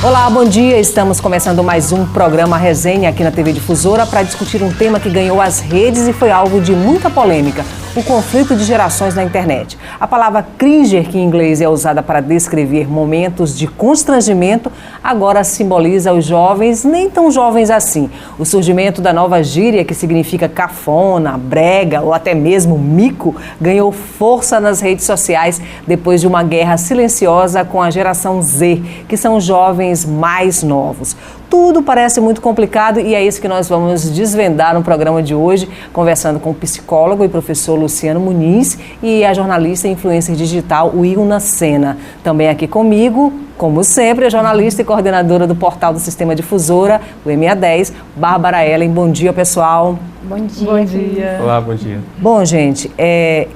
Olá, bom dia. Estamos começando mais um programa Resenha aqui na TV Difusora para discutir um tema que ganhou as redes e foi alvo de muita polêmica: o conflito de gerações na internet. A palavra cringer, que em inglês é usada para descrever momentos de constrangimento, agora simboliza os jovens, nem tão jovens assim. O surgimento da nova gíria, que significa cafona, brega ou até mesmo mico, ganhou força nas redes sociais depois de uma guerra silenciosa com a geração Z, que são os jovens mais novos. Tudo parece muito complicado e é isso que nós vamos desvendar no programa de hoje, conversando com o psicólogo e professor Luciano Muniz e a jornalista e influencer digital Wilna Sena. Também aqui comigo, como sempre, a jornalista e coordenadora do portal do Sistema Difusora, o MA10, Bárbara Ellen. Bom dia, pessoal. Bom dia. Bom dia. Olá, bom dia. Bom, gente,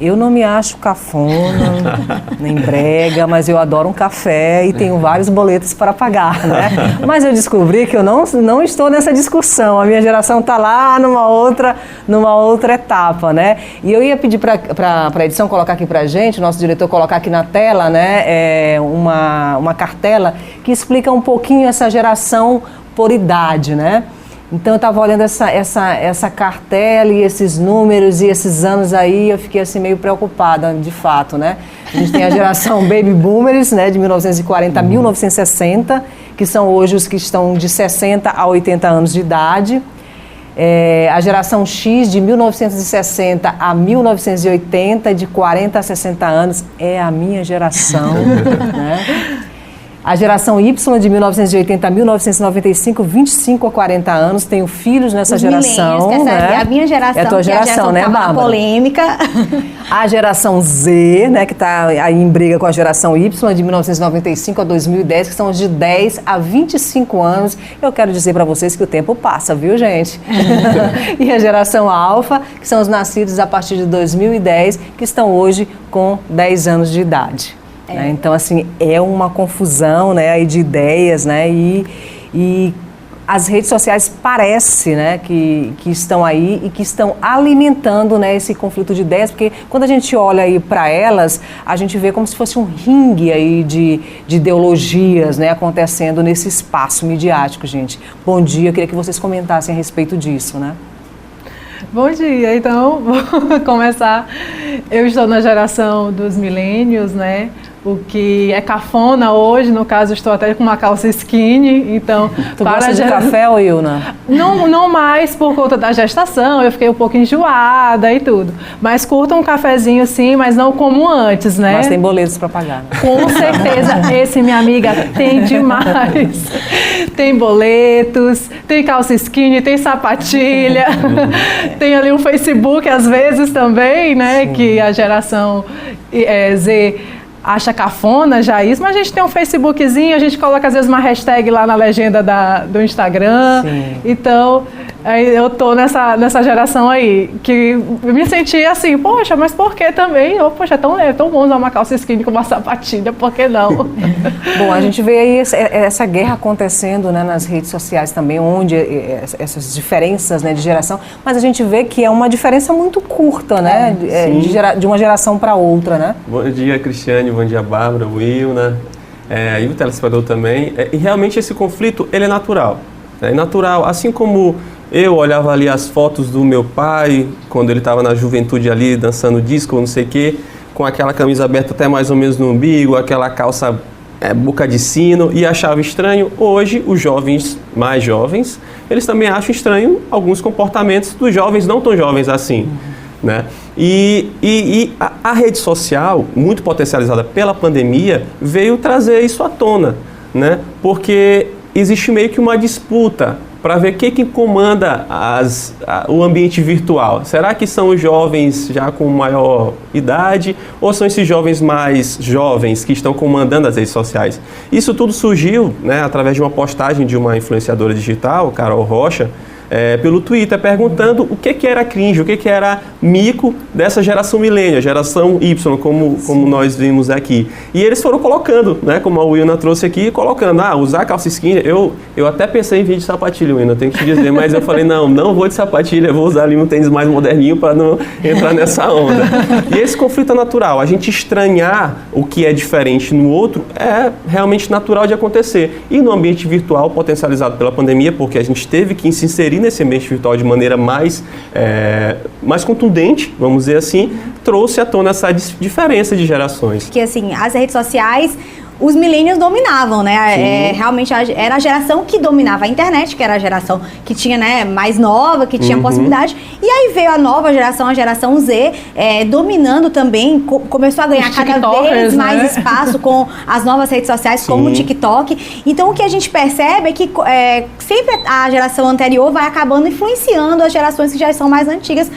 eu não me acho cafona, nem brega, mas eu adoro um café e tenho vários boletos para pagar, né? Mas eu descobri que eu não estou nessa discussão. A minha geração está lá numa outra etapa, né? E eu ia pedir para a edição colocar aqui para a gente, o nosso diretor colocar aqui na tela, né, uma cartela que explica um pouquinho essa geração por idade, né? Então eu estava olhando essa cartela e esses números e esses anos aí, eu fiquei assim meio preocupada, de fato, né? A gente tem a geração Baby Boomers, né, de 1940 a 1960, que são hoje os que estão de 60 a 80 anos de idade. A geração X, de 1960 a 1980, de 40 a 60 anos, é a minha geração, né? A geração Y, de 1980 a 1995, 25 a 40 anos, tenho filhos nessa geração. Essa né? é a minha geração, é a tua geração, né, Bárbara? Polêmica. A geração Z, né, que está aí em briga com a geração Y, de 1995 a 2010, que são os de 10 a 25 anos. Eu quero dizer para vocês que o tempo passa, viu, gente? E a geração Alfa, que são os nascidos a partir de 2010, que estão hoje com 10 anos de idade. Né? Então, assim, é uma confusão, né, aí de ideias, né, e as redes sociais parece, né, que estão aí e que estão alimentando, né, esse conflito de ideias, porque quando a gente olha aí para elas, a gente vê como se fosse um ringue aí de ideologias, né, acontecendo nesse espaço midiático, gente. Bom dia, eu queria que vocês comentassem a respeito disso, né? Bom dia, então, vou começar. Eu estou na geração dos milênios, né? O que é cafona hoje, no caso, estou até com uma calça skinny, então... Tu gosta de café, Wilna? Não mais por conta da gestação, eu fiquei um pouco enjoada e tudo. Mas curto um cafezinho sim, mas não como antes, né? Mas tem boletos para pagar, né? Com certeza, esse, minha amiga, tem demais. Tem boletos, tem calça skinny, tem sapatilha, tem ali um Facebook às vezes também, né? Sim. Que a geração Z acha cafona já isso, mas a gente tem um Facebookzinho, a gente coloca às vezes uma hashtag lá na legenda do Instagram. Sim. Então, eu tô nessa geração aí, que eu me senti assim, poxa, mas por que também? Poxa, é tão bom usar uma calça skinny com uma sapatilha, por que não? Bom, a gente vê aí essa guerra acontecendo, né, nas redes sociais também, onde essas diferenças, né, de geração, mas a gente vê que é uma diferença muito curta, né, de uma geração para outra, né? Bom dia, Cristiane, bom dia, Bárbara, Wilna, e o telespectador também. E realmente esse conflito, ele é natural. É natural, assim como eu olhava ali as fotos do meu pai, quando ele estava na juventude ali, dançando disco, não sei o quê, com aquela camisa aberta até mais ou menos no umbigo, aquela calça boca de sino, e achava estranho. Hoje, os jovens, mais jovens, eles também acham estranho alguns comportamentos dos jovens não tão jovens assim, né? E a rede social, muito potencializada pela pandemia, veio trazer isso à tona, né? Porque existe meio que uma disputa para ver quem que comanda o ambiente virtual. Será que são os jovens já com maior idade ou são esses jovens mais jovens que estão comandando as redes sociais? Isso tudo surgiu, né, através de uma postagem de uma influenciadora digital, Carol Rocha, pelo Twitter, perguntando o que era cringe, o que era mico dessa geração milênio, a geração Y, como nós vimos aqui. E eles foram colocando, né, como a Wilna trouxe aqui, colocando, usar calça skinny. Eu até pensei em vir de sapatilha, Wilna, tenho que te dizer, mas eu falei, não vou de sapatilha, vou usar ali um tênis mais moderninho para não entrar nessa onda. E esse conflito é natural, a gente estranhar o que é diferente no outro é realmente natural de acontecer. E no ambiente virtual, potencializado pela pandemia, porque a gente teve que se inserir nesse ambiente virtual de maneira mais contundente, vamos dizer assim, trouxe à tona essa diferença de gerações. Porque assim, as redes sociais, os millennials dominavam, né? Realmente era a geração que dominava a internet, que era a geração que tinha, né, mais nova, que tinha possibilidade. E aí veio a nova geração, a geração Z, dominando também, começou a ganhar cada vez mais espaço com as novas redes sociais, como o TikTok. Então o que a gente percebe é que sempre a geração anterior vai acabando influenciando as gerações que já são mais antigas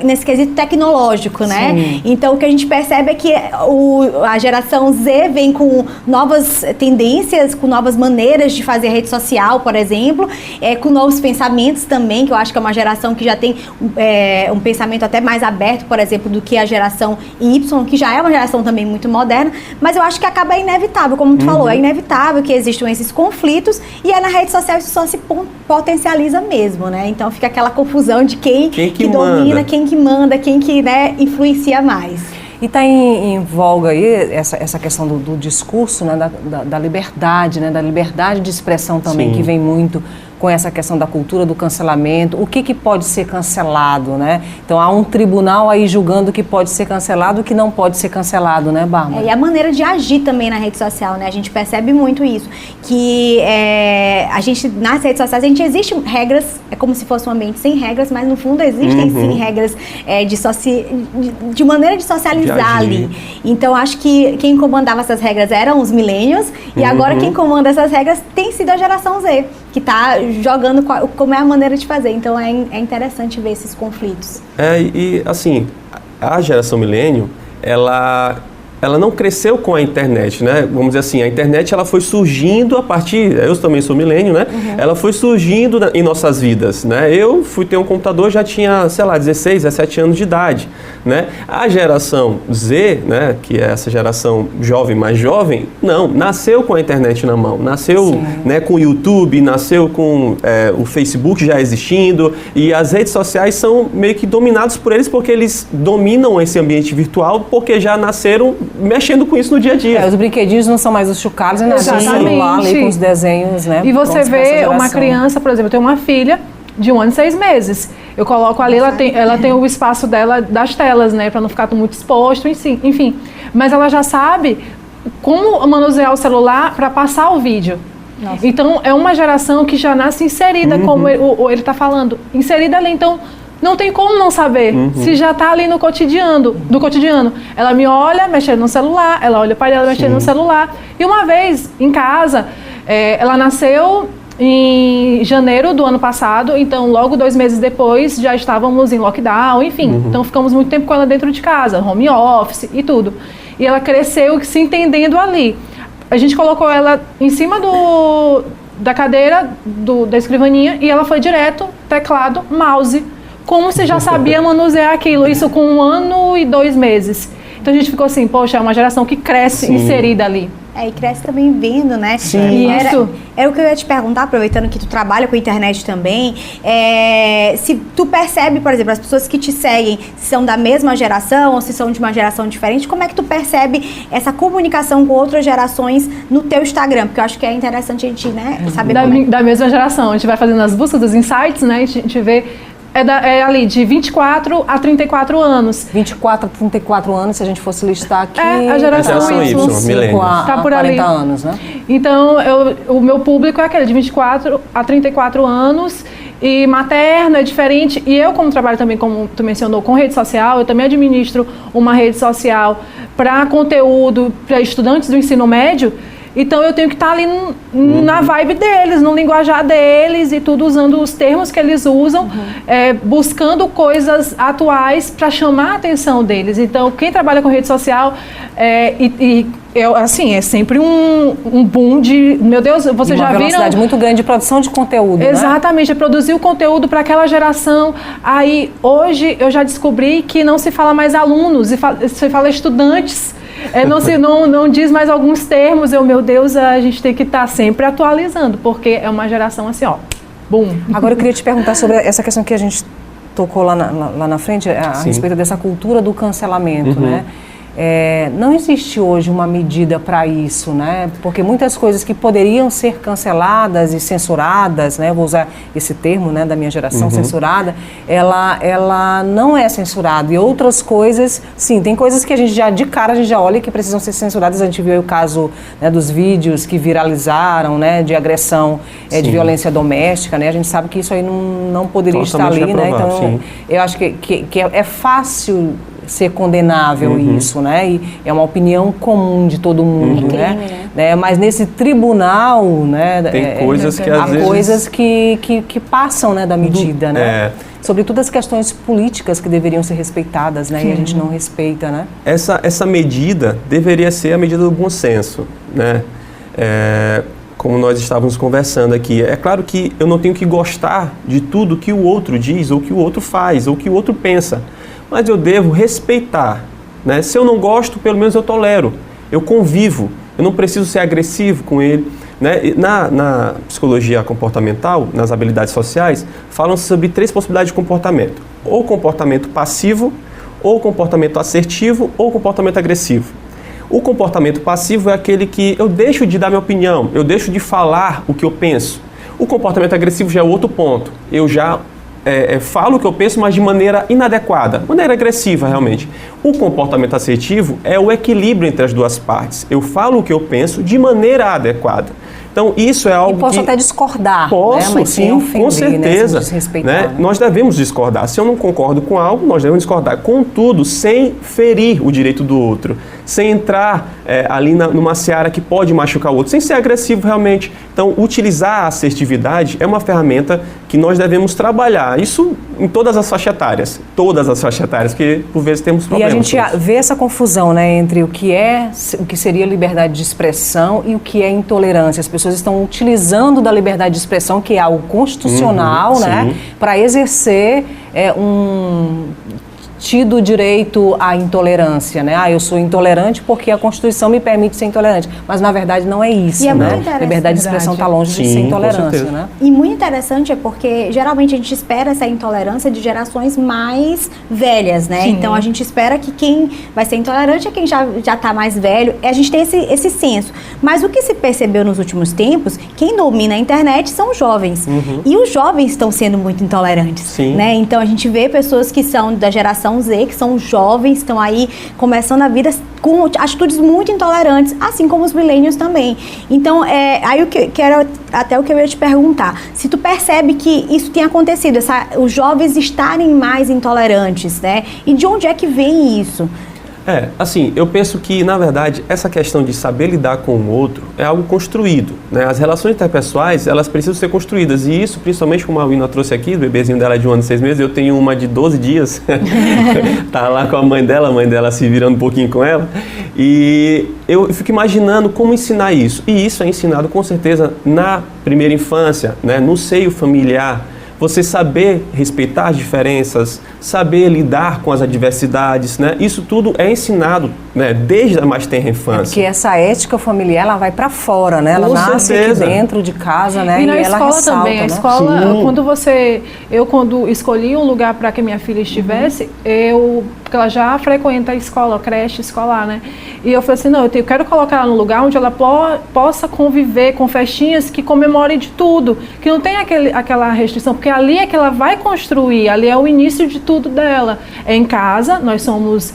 nesse quesito tecnológico, né? Sim. Então o que a gente percebe é que a geração Z vem com novas tendências, com novas maneiras de fazer rede social, por exemplo, com novos pensamentos também, que eu acho que é uma geração que já tem um pensamento até mais aberto, por exemplo, do que a geração Y, que já é uma geração também muito moderna, mas eu acho que acaba inevitável, como tu falou, é inevitável que existam esses conflitos e na rede social isso só se potencializa mesmo, né? Então fica aquela confusão de quem que domina, quem que manda, quem que, né, influencia mais. E está em voga aí essa questão do discurso, né, da liberdade, né, da liberdade de expressão também, que vem muito com essa questão da cultura do cancelamento. O que pode ser cancelado, né? Então há um tribunal aí julgando o que pode ser cancelado e o que não pode ser cancelado, né, Bárbara? E a maneira de agir também na rede social, né? A gente percebe muito isso, que a gente, nas redes sociais, existe regras, é como se fosse um ambiente sem regras, mas no fundo existem sim regras de maneira de socializar ali. Então acho que quem comandava essas regras eram os millennials e agora quem comanda essas regras tem sido a geração Z, que está jogando como é a maneira de fazer. Então é interessante ver esses conflitos. E assim, a geração milênio, ela não cresceu com a internet, né? Vamos dizer assim, a internet ela foi surgindo a partir, eu também sou milênio, né? Ela foi surgindo em nossas vidas, né? Eu fui ter um computador, já tinha, 16, 17 anos de idade, né? A geração Z, né, que é essa geração jovem, mais jovem, não, nasceu com a internet na mão, nasceu, né, com o YouTube, nasceu com o Facebook já existindo, e as redes sociais são meio que dominadas por eles porque eles dominam esse ambiente virtual porque já nasceram mexendo com isso no dia a dia. Os brinquedinhos não são mais os chocalhos, né? Celular ali com os desenhos, né? E você vê uma criança, por exemplo, eu tenho uma filha de 1 ano e 6 meses. Eu coloco ali, ela tem o espaço dela das telas, né? Para não ficar muito exposto, enfim. Mas ela já sabe como manusear o celular para passar o vídeo. Nossa. Então, é uma geração que já nasce inserida, como ele está falando, inserida ali. Então, não tem como não saber, se já está ali no cotidiano. Ela me olha mexendo no celular, ela olha para ela mexendo no celular. E uma vez, em casa, ela nasceu em janeiro do ano passado, então logo 2 meses depois já estávamos em lockdown, enfim. Então ficamos muito tempo com ela dentro de casa, home office e tudo. E ela cresceu se entendendo ali. A gente colocou ela em cima da cadeira, da escrivaninha, e ela foi direto, teclado, mouse, como se já sabia manusear aquilo, isso com 1 ano e 2 meses. Então a gente ficou assim, poxa, é uma geração que cresce inserida ali. E cresce também vendo, né? Sim. Era o que eu ia te perguntar, aproveitando que tu trabalha com a internet também, se tu percebe, por exemplo, as pessoas que te seguem, se são da mesma geração ou se são de uma geração diferente, como é que tu percebe essa comunicação com outras gerações no teu Instagram? Porque eu acho que é interessante a gente, né, saber da mesma geração. A gente vai fazendo as buscas dos insights, né? A gente vê... É ali de 24 a 34 anos. 24 a 34 anos, se a gente fosse listar aqui... a geração Y, milênio. Tá por 40 anos, né? Então, o meu público é aquele de 24 a 34 anos, e materno é diferente. E eu, como trabalho também, como tu mencionou, com rede social, eu também administro uma rede social para conteúdo para estudantes do ensino médio. Então eu tenho que estar ali na vibe deles, no linguajar deles e tudo, usando os termos que eles usam, buscando coisas atuais para chamar a atenção deles. Então quem trabalha com rede social assim, é sempre um boom de, meu Deus, você já viram? Uma velocidade muito grande de produção de conteúdo, Exatamente, produzir o conteúdo para aquela geração. Aí, hoje, eu já descobri que não se fala mais alunos, se fala estudantes. Não diz mais alguns termos. Meu Deus, a gente tem que estar sempre atualizando, porque é uma geração assim, ó, boom. Agora eu queria te perguntar sobre essa questão que a gente tocou lá na frente, a respeito dessa cultura do cancelamento, né? Não existe hoje uma medida para isso, né? Porque muitas coisas que poderiam ser canceladas e censuradas, né? Vou usar esse termo, né, da minha geração, censurada, ela não é censurada. E outras coisas, sim, tem coisas que a gente já, de cara, a gente já olha que precisam ser censuradas. A gente viu aí o caso, né, dos vídeos que viralizaram, né, de agressão, de violência doméstica, né? A gente sabe que isso aí não poderia estar ali, né? Então, eu acho que é fácil ser condenável isso, né? E é uma opinião comum de todo mundo, né? Mas nesse tribunal, né? Tem coisas que às há vezes... coisas que passam, né, da medida, né? Sobretudo as questões políticas que deveriam ser respeitadas, né? E a gente não respeita, né? Essa medida deveria ser a medida do bom senso, né? Como nós estávamos conversando aqui. É claro que eu não tenho que gostar de tudo que o outro diz, ou que o outro faz, ou que o outro pensa. Mas eu devo respeitar, né? Se eu não gosto, pelo menos eu tolero, eu convivo, eu não preciso ser agressivo com ele, né? Na psicologia comportamental, nas habilidades sociais, falam sobre 3 possibilidades de comportamento: ou comportamento passivo, ou comportamento assertivo, ou comportamento agressivo. O comportamento passivo é aquele que eu deixo de dar minha opinião, eu deixo de falar o que eu penso. O comportamento agressivo já é outro ponto, eu já falo o que eu penso, mas de maneira inadequada, maneira agressiva realmente. O comportamento assertivo é o equilíbrio entre as duas partes. Eu falo o que eu penso de maneira adequada. Então, isso é algo que... posso até discordar. Posso, né? Mas sim, ofender, com certeza. Né? Nós devemos discordar. Se eu não concordo com algo, nós devemos discordar. Contudo, sem ferir o direito do outro, sem entrar ali numa seara que pode machucar o outro, sem ser agressivo realmente. Então, utilizar a assertividade é uma ferramenta que nós devemos trabalhar. Isso em todas as faixas etárias, porque por vezes temos problemas. E a gente vê essa confusão, né, entre o que seria liberdade de expressão e o que é intolerância. As pessoas estão utilizando da liberdade de expressão, que é algo constitucional, né, para exercer tido direito à intolerância, né? Eu sou intolerante porque a Constituição me permite ser intolerante. Mas, na verdade, não é isso, e né? Liberdade de expressão está longe de ser intolerância, né? E muito interessante é porque, geralmente, a gente espera essa intolerância de gerações mais velhas, né? Sim. Então, a gente espera que quem vai ser intolerante é quem já está mais velho. A gente tem esse senso. Mas o que se percebeu nos últimos tempos, quem domina a internet são os jovens. E os jovens estão sendo muito intolerantes, né? Então, a gente vê pessoas que são da geração Z, que são jovens, estão aí começando a vida com atitudes muito intolerantes, assim como os millennials também. Então, aí o que era até o que eu ia te perguntar, se tu percebe que isso tem acontecido, os jovens estarem mais intolerantes, né? E de onde é que vem isso? Assim, eu penso que, na verdade, essa questão de saber lidar com o outro é algo construído, né? As relações interpessoais, elas precisam ser construídas, e isso, principalmente como a Wina trouxe aqui, o bebezinho dela é de 1 ano e 6 meses, eu tenho uma de 12 dias, tá lá com a mãe dela se virando um pouquinho com ela, e eu fico imaginando como ensinar isso, e isso é ensinado com certeza na primeira infância, né? No seio familiar. Você saber respeitar as diferenças, saber lidar com as adversidades, né? Isso tudo é ensinado, né, desde a mais tenra infância. Porque essa ética familiar, ela vai para fora, né? Ela nasce aqui dentro de casa, né? E na ela escola ressalta, também. né? A escola, quando escolhi um lugar para que minha filha estivesse, porque ela já frequenta a escola, a creche escolar, né? E eu falei assim, não, eu quero colocar ela num lugar onde ela possa conviver com festinhas que comemorem de tudo, que não tem aquela restrição, porque ali é que ela vai construir, ali é o início de tudo dela. Em casa, nós somos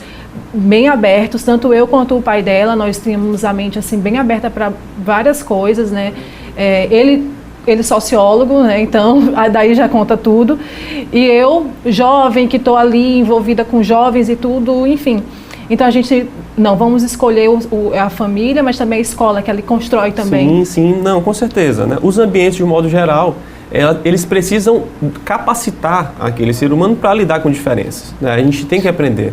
bem abertos, tanto eu quanto o pai dela, nós temos a mente assim bem aberta para várias coisas, né? Ele é sociólogo, né? Então daí já conta tudo. E eu, jovem, que estou ali envolvida com jovens e tudo, enfim. Então a gente não, vamos escolher a família, mas também a escola, que ela constrói também. Sim, não, com certeza, né? Os ambientes, de um modo geral, eles precisam capacitar aquele ser humano para lidar com diferenças, né? A gente tem que aprender.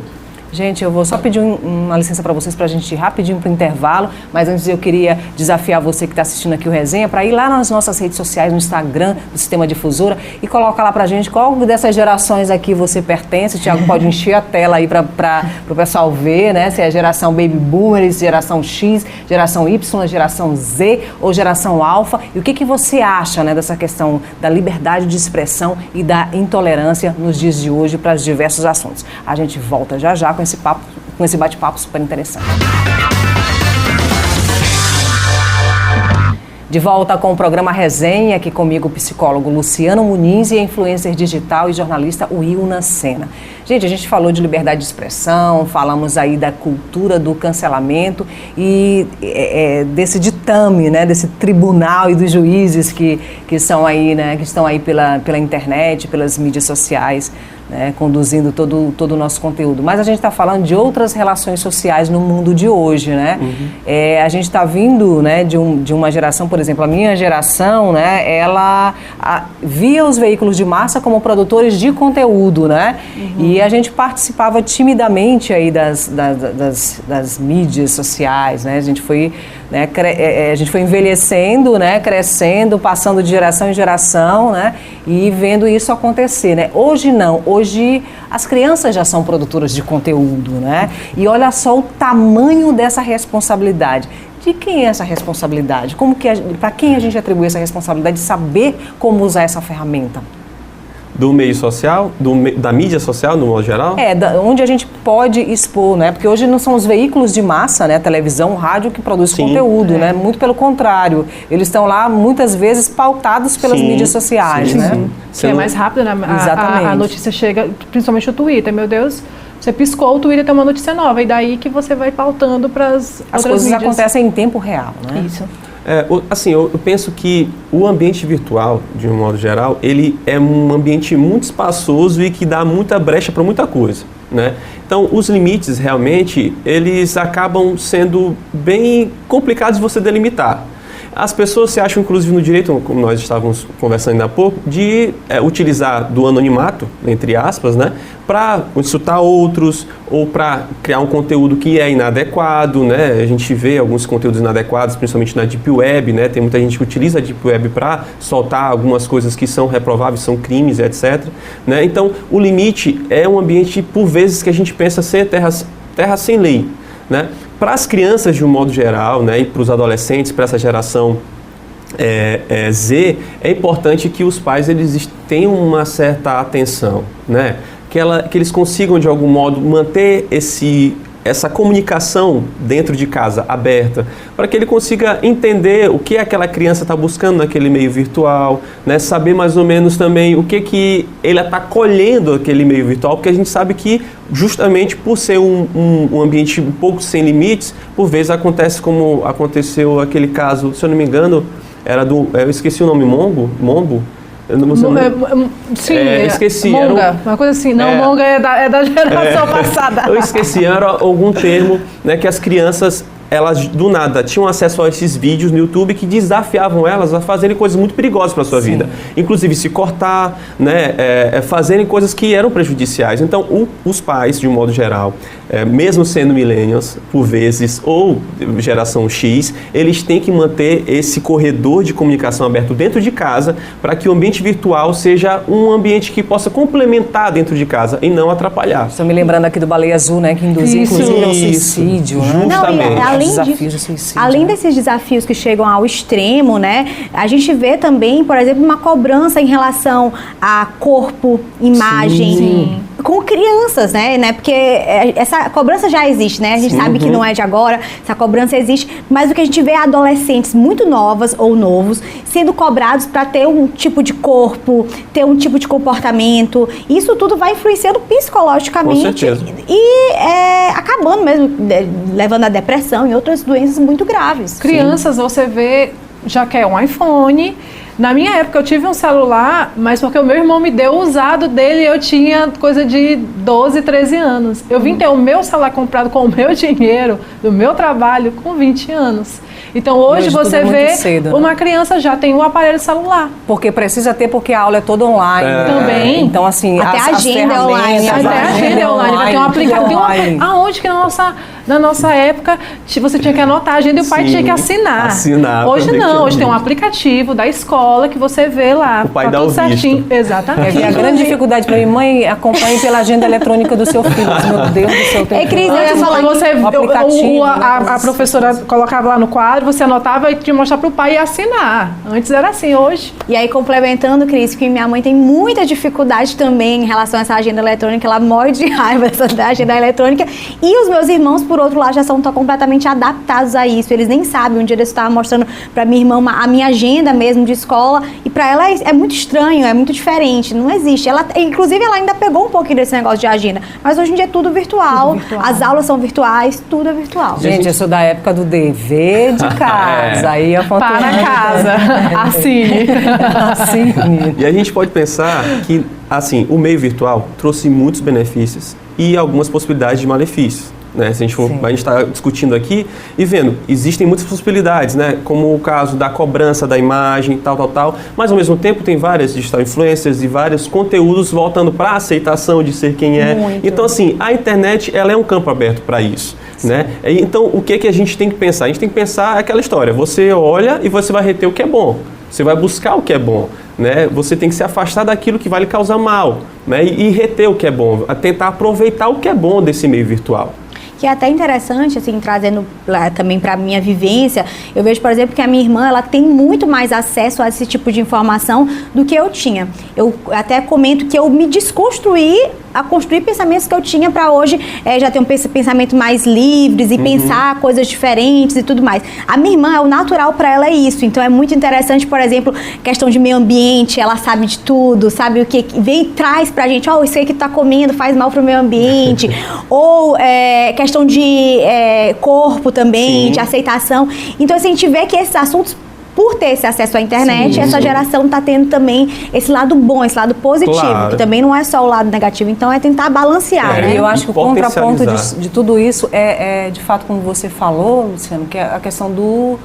Gente, eu vou só pedir uma licença para vocês, para a gente ir rapidinho para o intervalo, mas antes eu queria desafiar você que está assistindo aqui o Resenha para ir lá nas nossas redes sociais, no Instagram do Sistema Difusora e coloca lá para a gente qual dessas gerações aqui você pertence. O Thiago pode encher a tela aí para o pessoal ver, né? Se é geração Baby Boomers, geração X, geração Y, geração Z ou geração Alpha. E o que você acha, né, dessa questão da liberdade de expressão e da intolerância nos dias de hoje para os diversos assuntos. A gente volta já já com esse bate-papo super interessante. De volta com o programa Resenha, aqui comigo o psicólogo Luciano Muniz e a influencer digital e jornalista Wilna Sena. Gente, a gente falou de liberdade de expressão, falamos aí da cultura do cancelamento e desse ditame, né, desse tribunal e dos juízes que são aí, né, que estão aí pela internet, pelas mídias sociais, né, conduzindo todo o nosso conteúdo. Mas a gente está falando de outras relações sociais no mundo de hoje, né? A gente está vindo, né, de uma geração, por exemplo, a minha geração, né, ela via os veículos de massa como produtores de conteúdo, né? E a gente participava timidamente aí das mídias sociais, né? A gente foi envelhecendo, né, crescendo, passando de geração em geração, né, e vendo isso acontecer, né? Hoje não, hoje as crianças já são produtoras de conteúdo, né? E olha só o tamanho dessa responsabilidade. De quem é essa responsabilidade? Para quem a gente atribui essa responsabilidade de saber como usar essa ferramenta? Do meio social, da mídia social, no modo geral? Onde a gente pode expor, né? Porque hoje não são os veículos de massa, né? Televisão, rádio, que produz conteúdo, né? Muito pelo contrário. Eles estão lá, muitas vezes, pautados pelas mídias sociais, né? Que é mais rápido, né? Exatamente. A notícia chega, principalmente o Twitter, meu Deus... Você piscou, o Twitter tem uma notícia nova, e daí que você vai pautando para as coisas mídias. Acontecem em tempo real, né? Isso. Assim, eu penso que o ambiente virtual, de um modo geral, ele é um ambiente muito espaçoso e que dá muita brecha para muita coisa, né? Então, os limites, realmente, eles acabam sendo bem complicados de você delimitar. As pessoas se acham, inclusive, no direito, como nós estávamos conversando ainda há pouco, de utilizar do anonimato, entre aspas, né, para insultar outros ou para criar um conteúdo que é inadequado, né? A gente vê alguns conteúdos inadequados, principalmente na Deep Web, né? Tem muita gente que utiliza a Deep Web para soltar algumas coisas que são reprováveis, são crimes, etc. Né? Então, o limite é um ambiente, por vezes, que a gente pensa ser terra sem lei, né? Para as crianças, de um modo geral, né, e para os adolescentes, para essa geração Z, é importante que os pais eles tenham uma certa atenção, né? Que eles consigam, de algum modo, manter essa comunicação dentro de casa aberta, para que ele consiga entender o que aquela criança está buscando naquele meio virtual, né? Saber mais ou menos também o que ele está colhendo naquele meio virtual, porque a gente sabe que justamente por ser um ambiente um pouco sem limites, por vezes acontece como aconteceu aquele caso, se eu não me engano, eu esqueci o nome, Mombo? Sim, esqueci. Monga, uma coisa assim. Não, Monga é da geração passada. Eu esqueci, era algum termo, né, que as crianças, elas do nada tinham acesso a esses vídeos no YouTube que desafiavam elas a fazerem coisas muito perigosas para a sua vida. Inclusive se cortar, né, fazerem coisas que eram prejudiciais. Então, os pais, de um modo geral, mesmo sendo millennials, por vezes, ou geração X, eles têm que manter esse corredor de comunicação aberto dentro de casa para que o ambiente virtual seja um ambiente que possa complementar dentro de casa e não atrapalhar. Estou me lembrando aqui do Baleia Azul, né, que induzia inclusive ao suicídio. Justamente. Além desses desafios que chegam ao extremo, né, a gente vê também, por exemplo, uma cobrança em relação a corpo, imagem, com crianças, né, porque essa cobrança já existe, né, a gente sabe que não é de agora, essa cobrança existe, mas o que a gente vê é adolescentes muito novas ou novos sendo cobrados para ter um tipo de corpo, ter um tipo de comportamento. Isso tudo vai influenciando psicologicamente e acabando mesmo, levando à depressão e outras doenças muito graves. Crianças, você vê, já quer um iPhone, Na minha época eu tive um celular, mas porque o meu irmão me deu o usado dele, eu tinha coisa de 12, 13 anos. Eu vim ter o meu celular comprado com o meu dinheiro, do meu trabalho, com 20 anos. Então hoje você vê cedo, uma criança já tem um aparelho celular. Porque precisa ter, porque a aula é toda online. Também. Então, assim, Até a agenda é online. Até a agenda é online. Vai ter um aplicativo. Aonde que na nossa época você tinha que anotar a agenda e o pai tinha que assinar. Hoje não, hoje tem um aplicativo da escola que você vê lá. O pai tá dá tudo o certinho. visto. Exatamente. A grande dificuldade para mim, mãe, acompanhe pela agenda eletrônica do seu filho. Meu Deus do céu. Cris, eu ia falar a professora colocava lá no quadro, você anotava e tinha que mostrar pro pai e assinar. Antes era assim, hoje. E aí, complementando, Cris, que minha mãe tem muita dificuldade também em relação a essa agenda eletrônica, ela morre de raiva da agenda eletrônica. E os meus irmãos, por outro lado, já são completamente adaptados a isso. Eles nem sabem. Um dia eu estava mostrando pra minha irmã a minha agenda mesmo de escola, e pra ela é muito estranho, é muito diferente, não existe. Inclusive, ela ainda pegou um pouquinho desse negócio de agenda, mas hoje em dia é tudo virtual, as aulas são virtuais, tudo é virtual. Gente, eu sou da época do dever de casa. Aí eu para casa. Assine. Assine. E a gente pode pensar que, assim, o meio virtual trouxe muitos benefícios e algumas possibilidades de malefícios. Né? Se a gente está discutindo aqui e vendo, existem muitas possibilidades, né? Como o caso da cobrança da imagem, tal, mas ao mesmo tempo tem várias digital influencers e vários conteúdos voltando para a aceitação de ser quem é. Muito. Então, assim, a internet, ela é um campo aberto para isso. Né? Então, o que a gente tem que pensar? A gente tem que pensar aquela história, você olha e você vai reter o que é bom, você vai buscar o que é bom, né? Você tem que se afastar daquilo que vai lhe causar mal, né? E reter o que é bom, tentar aproveitar o que é bom desse meio virtual. Que é até interessante, assim, trazendo também para a minha vivência, eu vejo, por exemplo, que a minha irmã, ela tem muito mais acesso a esse tipo de informação do que eu tinha. Eu até comento que eu me desconstruí a construir pensamentos que eu tinha para hoje já ter um pensamento mais livres e pensar coisas diferentes e tudo mais. A minha irmã, o natural para ela é isso, então é muito interessante, por exemplo, questão de meio ambiente, ela sabe de tudo, sabe o que vem e traz pra gente, isso aí que tá comendo faz mal pro meio ambiente, ou questão de corpo também, de aceitação. Então, assim, a gente vê que esses assuntos, por ter esse acesso à internet, essa geração está tendo também esse lado bom, esse lado positivo, que também não é só o lado negativo. Então, é tentar balancear, né? Eu acho que o contraponto de tudo isso é, de fato, como você falou, Luciano, que é a questão do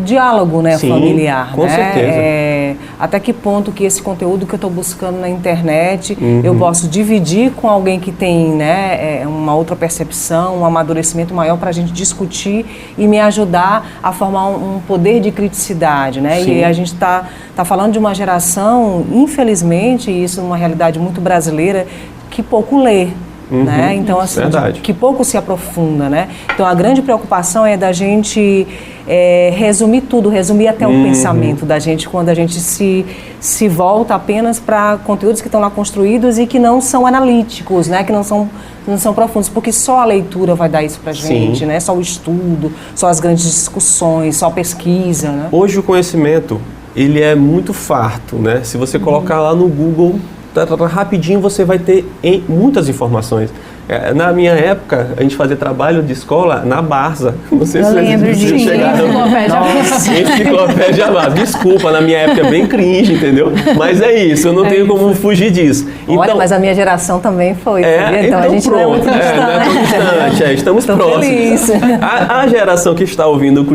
diálogo, né, familiar. Com certeza. Até que ponto que esse conteúdo que eu estou buscando na internet, eu posso dividir com alguém que tem, né, uma outra percepção, um amadurecimento maior para a gente discutir e me ajudar a formar um poder de criticidade, né? E a gente está falando de uma geração, infelizmente, isso é uma realidade muito brasileira, que pouco lê. Né? Então, assim, que pouco se aprofunda, né? Então, a grande preocupação é da gente resumir tudo, resumir até o pensamento da gente, quando a gente se volta apenas para conteúdos que estão lá construídos e que não são analíticos, né? Que não são profundos, porque só a leitura vai dar isso pra gente, né? Só o estudo, só as grandes discussões, só a pesquisa, né? Hoje o conhecimento, ele é muito farto, né? Se você colocar lá no Google, rapidinho você vai ter muitas informações. Na minha época, a gente fazia trabalho de escola na Barça. Não sei se vocês chegaram. Enciclopédia Barça. Desculpa, na minha época é bem cringe, entendeu? Mas é isso, eu não tenho como fugir disso. Então, olha, mas a minha geração também foi, então a gente pronto, não é muito distante. Não é tão distante, estamos próximos. A geração que está ouvindo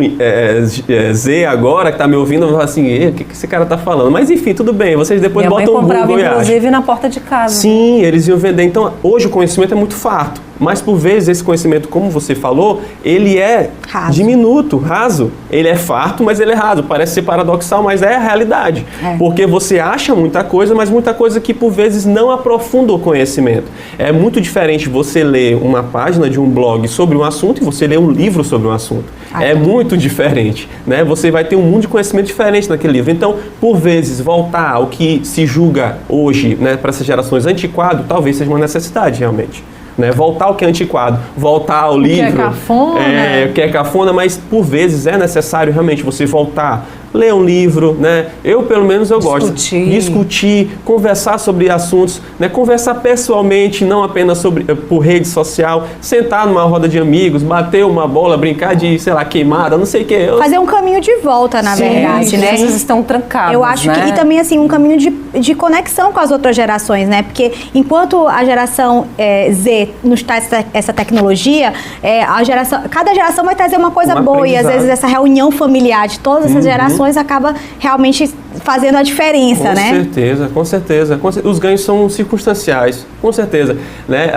Z agora, que está me ouvindo, vai falar assim, o que esse cara está falando? Mas enfim, tudo bem, vocês depois botam o Google e acham. Inclusive na porta de casa. Sim, eles iam vender. Então, hoje o conhecimento é muito farto, mas por vezes esse conhecimento, como você falou, ele é diminuto, raso. Ele é farto, mas ele é raso. Parece ser paradoxal, mas é a realidade. Porque você acha muita coisa, mas muita coisa que por vezes não aprofunda o conhecimento. É muito diferente você ler uma página de um blog sobre um assunto e você ler um livro sobre um assunto. É muito diferente, né? Você vai ter um mundo de conhecimento diferente naquele livro. Então, por vezes, voltar ao que se julga hoje, né, para essas gerações antiquado, talvez seja uma necessidade realmente. Né? Voltar ao que é antiquado, voltar ao livro. Que é cafona. Que é cafona, mas por vezes é necessário realmente você voltar ler um livro, né? Eu, pelo menos, eu gosto de discutir, conversar sobre assuntos, né? Conversar pessoalmente, não apenas por rede social, sentar numa roda de amigos, bater uma bola, brincar de, sei lá, queimada, não sei o que. Fazer um caminho de volta, na verdade, né? As coisas estão trancadas, eu acho que, e também, assim, um caminho de conexão com as outras gerações, né? Porque enquanto a geração Z nos traz essa tecnologia, cada geração vai trazer uma coisa boa, e às vezes essa reunião familiar de todas essas gerações acaba realmente fazendo a diferença, né? Com certeza. Os ganhos são circunstanciais, com certeza, né?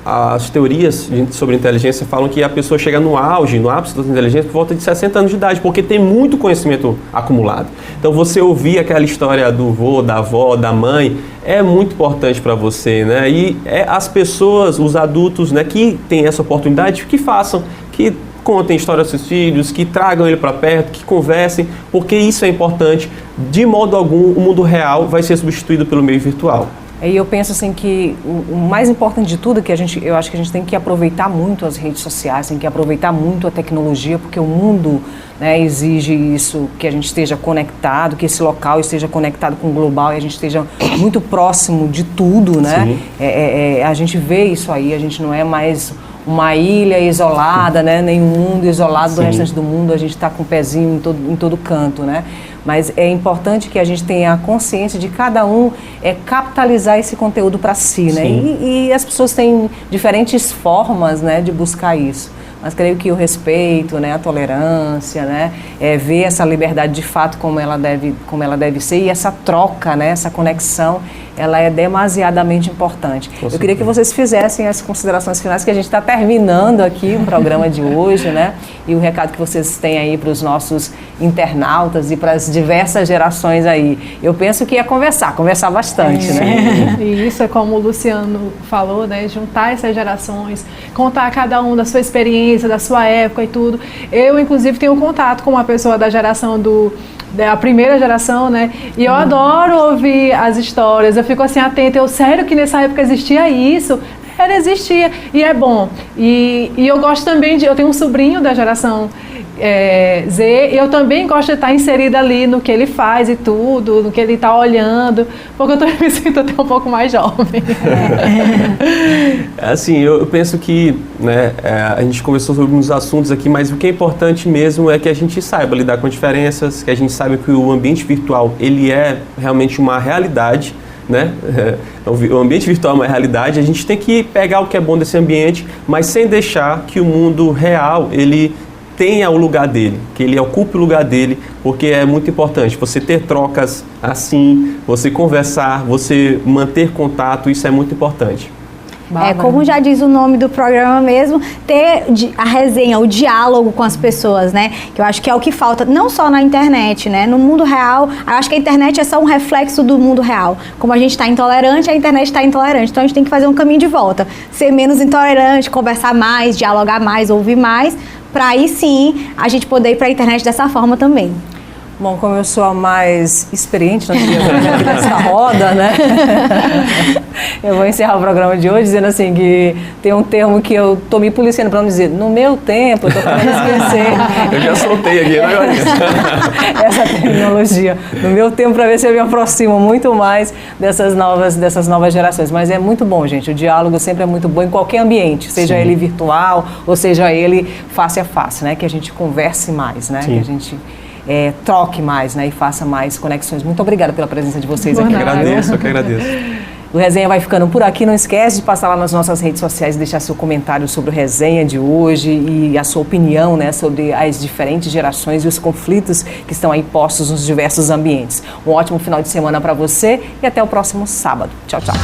As teorias sobre inteligência falam que a pessoa chega no ápice da inteligência por volta de 60 anos de idade, porque tem muito conhecimento acumulado. Então, você ouvir aquela história do vô, da avó, da mãe, é muito importante para você, né? E as pessoas, os adultos, né, que têm essa oportunidade, que façam, que contem história aos seus filhos, que tragam ele para perto, que conversem, porque isso é importante. De modo algum, o mundo real vai ser substituído pelo meio virtual. E eu penso assim que o mais importante de tudo é que eu acho que a gente tem que aproveitar muito as redes sociais, tem que aproveitar muito a tecnologia, porque o mundo, né, exige isso, que a gente esteja conectado, que esse local esteja conectado com o global e a gente esteja muito próximo de tudo, né? A gente vê isso aí, a gente não é mais uma ilha isolada, né? Nem um mundo isolado do restante do mundo, a gente está com o pezinho em todo canto, né? Mas é importante que a gente tenha a consciência de cada um capitalizar esse conteúdo para si, né? E as pessoas têm diferentes formas, né, de buscar isso. Mas creio que o respeito, né, a tolerância, né, ver essa liberdade de fato como ela deve ser, e essa troca, né, essa conexão, ela é demasiadamente importante. Eu queria que vocês fizessem as considerações finais, que a gente está terminando aqui o programa de hoje, né, e o recado que vocês têm aí para os nossos internautas e para as diversas gerações aí. Eu penso que é conversar bastante, né? E isso é como o Luciano falou, né, juntar essas gerações, contar cada um da sua experiência, da sua época e tudo. Eu, inclusive, tenho contato com uma pessoa da geração da primeira geração, né? E eu adoro ouvir as histórias, eu fico assim atenta, sério que nessa época existia isso? Existia, e é bom. E eu gosto também eu tenho um sobrinho da geração Z, e eu também gosto de estar inserida ali no que ele faz e tudo, no que ele está olhando, porque eu me sinto até um pouco mais jovem. Assim, eu penso que, né, a gente conversou sobre uns assuntos aqui, mas o que é importante mesmo é que a gente saiba lidar com diferenças, que a gente saiba que o ambiente virtual, ele é realmente uma realidade, né? O ambiente virtual é uma realidade, a gente tem que pegar o que é bom desse ambiente, mas sem deixar que o mundo real, ele tenha o lugar dele, que ele ocupe o lugar dele, porque é muito importante você ter trocas assim, você conversar, você manter contato, isso é muito importante. Como já diz o nome do programa mesmo, ter a resenha, o diálogo com as pessoas, né? Que eu acho que é o que falta, não só na internet, né? No mundo real, eu acho que a internet é só um reflexo do mundo real. Como a gente está intolerante, a internet está intolerante. Então a gente tem que fazer um caminho de volta. Ser menos intolerante, conversar mais, dialogar mais, ouvir mais, para aí sim a gente poder ir para a internet dessa forma também. Bom, como eu sou a mais experiente nessa roda, né? Eu vou encerrar o programa de hoje dizendo assim que tem um termo que eu tô me policiando para não dizer no meu tempo, eu tô querendo esquecer. Eu já soltei aqui, né? Essa terminologia. No meu tempo, para ver se eu me aproximo muito mais dessas novas gerações. Mas é muito bom, gente. O diálogo sempre é muito bom em qualquer ambiente, seja ele virtual ou seja ele face a face, né? Que a gente converse mais, né? Que a gente troque mais, né, e faça mais conexões. Muito obrigada pela presença de vocês aqui. Eu que agradeço. O Resenha vai ficando por aqui. Não esquece de passar lá nas nossas redes sociais e deixar seu comentário sobre o Resenha de hoje e a sua opinião, né, sobre as diferentes gerações e os conflitos que estão aí postos nos diversos ambientes. Um ótimo final de semana para você e até o próximo sábado. Tchau, tchau.